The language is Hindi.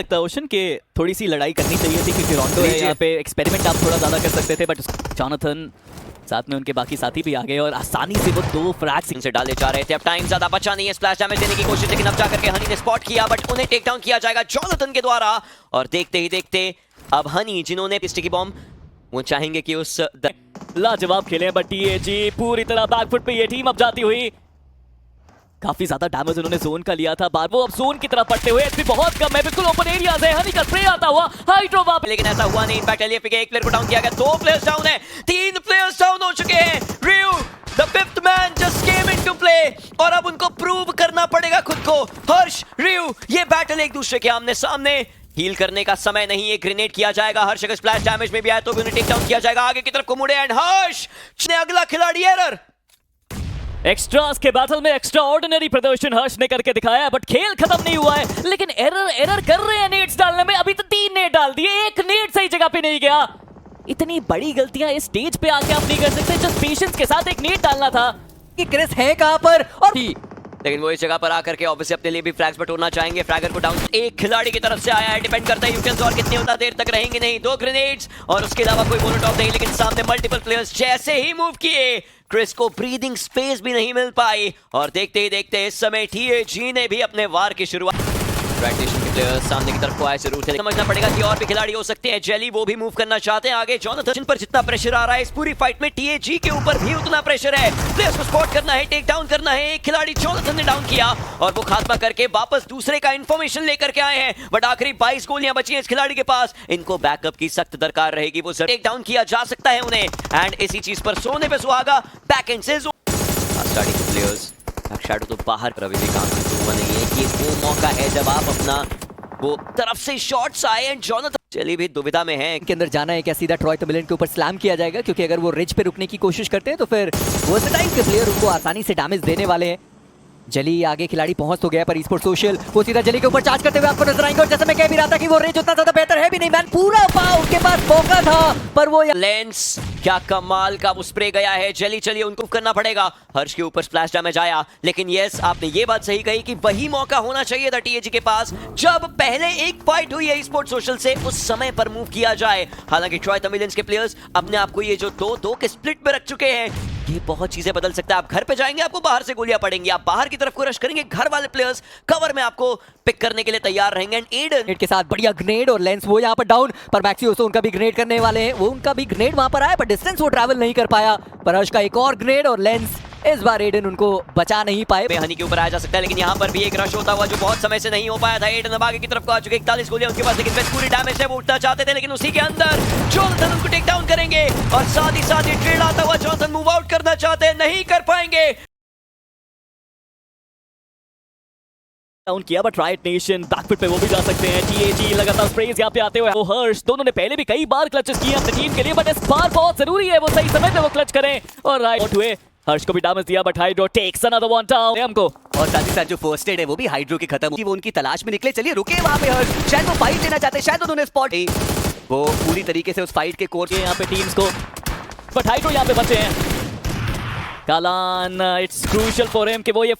लगता है ओशन के थोड़ी सी लड़ाई करनी चाहिए थी क्योंकि रोंडो है यहाँ पे, एक्सपेरिमेंट आप थोड़ा ज्यादा कर सकते थे, बट जॉनथन साथ में उनके बाकी साथी भी आ गए और आसानी से वो 2 फ्रैग्स से डाले जा रहे थे। अब टाइम ज्यादा बचा नहीं है, स्प्लैश डैमेज देने की कोशिश, लेकिन अब जाकर के हनी ने स्पॉट किया, बट उन्हें टेक डाउन किया जाएगा जॉनथन के द्वारा। और देखते ही देखते अब हनी जिन्होंने स्टिकी बॉम्ब, वो चाहेंगे कि उस लाजवाब खेले, बट टीएजी पूरी तरह बैकफुट पे ये टीम अब जाती हुई। काफी ज्यादा डैमेज उन्होंने जोन का लिया था, बारवो अब जोन की तरफ पड़ते हुए, एचपी बहुत कम है, बिल्कुल ओपन एरिया है। हनी का स्प्रे आता हुआ हाइड्रो वापस, लेकिन ऐसा हुआ नहीं। इंपैक्ट एलियफ के एक प्लेयर को डाउन किया गया, 2 प्लेयर्स डाउन है, 3 प्लेयर्स डाउन हो चुके हैं। Rio de 5th man just came into play और अब उनको प्रूव करना पड़ेगा खुद को। हर्ष, रियो, ये बैटल एक दूसरे के आमने सामने, हील करने का समय नहीं है। ग्रेनेड किया जाएगा, हर्ष अगर स्प्लैश डैमेज में भी आए तो भी उन्हें टेक डाउन किया जाएगा। आगे की तरफ को मुड़े एंड हर्ष ने अगला खिलाड़ी एरर। एक्स्ट्रास के बैटल में एक्स्ट्रा ऑर्डिनरी प्रदर्शन हर्ष ने करके दिखाया है, बट खेल खत्म नहीं हुआ है। लेकिन एरर कर रहे हैं नेट्स डालने में, अभी तो 3 नेट डाल दिए, 1 नेट सही जगह पे नहीं गया। इतनी बड़ी गलतियां इस स्टेज पे आके आप नहीं कर सकते, जस्ट पेशेंस के साथ एक नेट डालना था। कि क्रिस है कहां पर, और लेकिन वो इस जगह पर आकर के ऑब्वियसली अपने लिए भी फ्रैग्स बटोरना चाहेंगे। फ्रैगर को डाउन एक खिलाड़ी की तरफ से आया है, डिपेंड करता है यूकेंस और कितनी उतना देर तक रहेंगे नहीं। 2 ग्रेनेड्स और उसके अलावा कोई मोनोटॉप नहीं, लेकिन सामने मल्टीपल प्लेयर्स जैसे ही मूव किए, क्रिस को ब्रीदिंग स्पेस भी नहीं मिल पाई। और देखते ही देखते इस समय टीएजी ने भी अपने वार की शुरुआत। ट्रांजिशन के प्लेयर्स सामने की तरफ को आए जरूर थे, समझना पड़ेगा कि और भी खिलाड़ी हो सकते हैं। जेली वो भी मूव करना चाहते हैं आगे। जॉनथन पर जितना प्रेशर आ रहा है इस पूरी फाइट में, टीएजी के ऊपर भी उतना प्रेशर है। प्लेयर्स को स्पॉट करना है, टेक डाउन करना है। एक खिलाड़ी जॉनथन ने डाउन किया और वो खात्मा करके वापस दूसरे का इंफॉर्मेशन लेकर के आए हैं, बट आखिरी 22 गोलियां बची हैं इस खिलाड़ी के पास। इनको बैकअप की सख्त दरकार रहेगी, वो टेक डाउन किया जा सकता है उन्हें। एंड इसी चीज पर सोने पे सुहागा, बैक एंड से स्टार्टिंग प्लेयर्स शैडो तो बाहर पर अभी भी काम हुआ नहीं है। कि वो मौका है जब आप अपना वो तरफ से शॉट्स आए एंड जॉनथन चली भी दुविधा में है के अंदर जाना है क्या सीधा ट्रॉय टम्बलिन के ऊपर स्लैम किया जाएगा, क्योंकि अगर वो रिज पे रुकने की कोशिश करते हैं तो फिर वर्सेटाइल के प्लेयर उनको आसानी से डैमेज देने वाले हैं। जली आगे खिलाड़ी पहुंच तो गया, पर ई-स्पोर्ट्स सोशल वो सीधा जली के ऊपर चार्ज करते हुए आपको नजर आएंगे। और जैसे मैं कह भी रहा था कि वो रेंज उतना ज्यादा बेहतर है भी नहीं, मैन पूरा पाव उसके पास मौका था, पर वो लेंस क्या कमाल का वो स्प्रे गया है। जली चलिए उनको करना पड़ेगा। हर्ष के ऊपर स्प्लैश डैमेज आया, लेकिन यस आपने ये बात सही कही कि वही मौका होना चाहिए था टीएजी के पास जब पहले एक फाइट हुई है ई-स्पोर्ट्स सोशल से, उस समय पर मूव किया जाए। हालांकि ट्रॉय तमिलियंस के प्लेयर्स अपने आप को ये जो 2-2 के स्प्लिट में रख चुके हैं, ये बहुत चीजें बदल सकता है। आप घर पे जाएंगे, आपको बाहर से गोलियां पड़ेंगी, आप बाहर की तरफ को रश करेंगे, घर वाले प्लेयर्स कवर में आपको पिक करने के लिए तैयार रहेंगे। एंड एडन के साथ बढ़िया ग्रेनेड और लेंस वो यहाँ पर डाउन, पर मैक्सियोसो उनका भी ग्रेनेड करने वाले हैं। वो उनका भी ग्रेनेड वहां पर आया, पर डिस्टेंस वो ट्रैवल नहीं कर पाया। पर हर्ष का एक और ग्रेनेड और लेंस, इस बार एडन उनको बचा नहीं पाए। हनी के ऊपर आया जा सकता है, लेकिन यहाँ पर भी एक रश होता हुआ जो बहुत समय से नहीं हो पाया था। एडन अब आगे की तरफ को आ चुके, 41 गोलियां उनके पास, लेकिन पूरी डैमेज है। वो उठना चाहते थे, लेकिन उसी के अंदर जॉनथन उनको टेक डाउन करेंगे और साथ ही साथ ये ट्रेड आता हुआ जॉनथन मूव आउट करना चाहते हैं, नहीं कर पाएंगे। डाउन किया, बट राइट नेशन बैकफुट पे वो भी जा सकते हैं। टीएजी लगातार स्प्रेज यहाँ पे आते हुए, वो हर्ष दोनों ने पहले भी कई बार क्लचेस किए अपनी टीम के लिए, बट इस बार बहुत जरूरी है वो सही समय पे वो क्लच करें। और राइट हुए, हर्ष को भी डैमेज दिया, but hydro takes another one down हमको। और साथ ही साथ जो फर्स्ट एड है वो भी हाइड्रो की खत्म हुई, वो उनकी तलाश में निकले। चलिए रुके वहां पे हर्ष, शायद वो फाइट लेना चाहते, शायद उन्होंने स्पॉट वो पूरी तरीके से उस फाइट के कोर्स यहाँ पे टीम्स को, बट हाइड्रो यहाँ पे बचे हैं। कालान, इट्स क्रूशियल फॉर हिम कि वो ये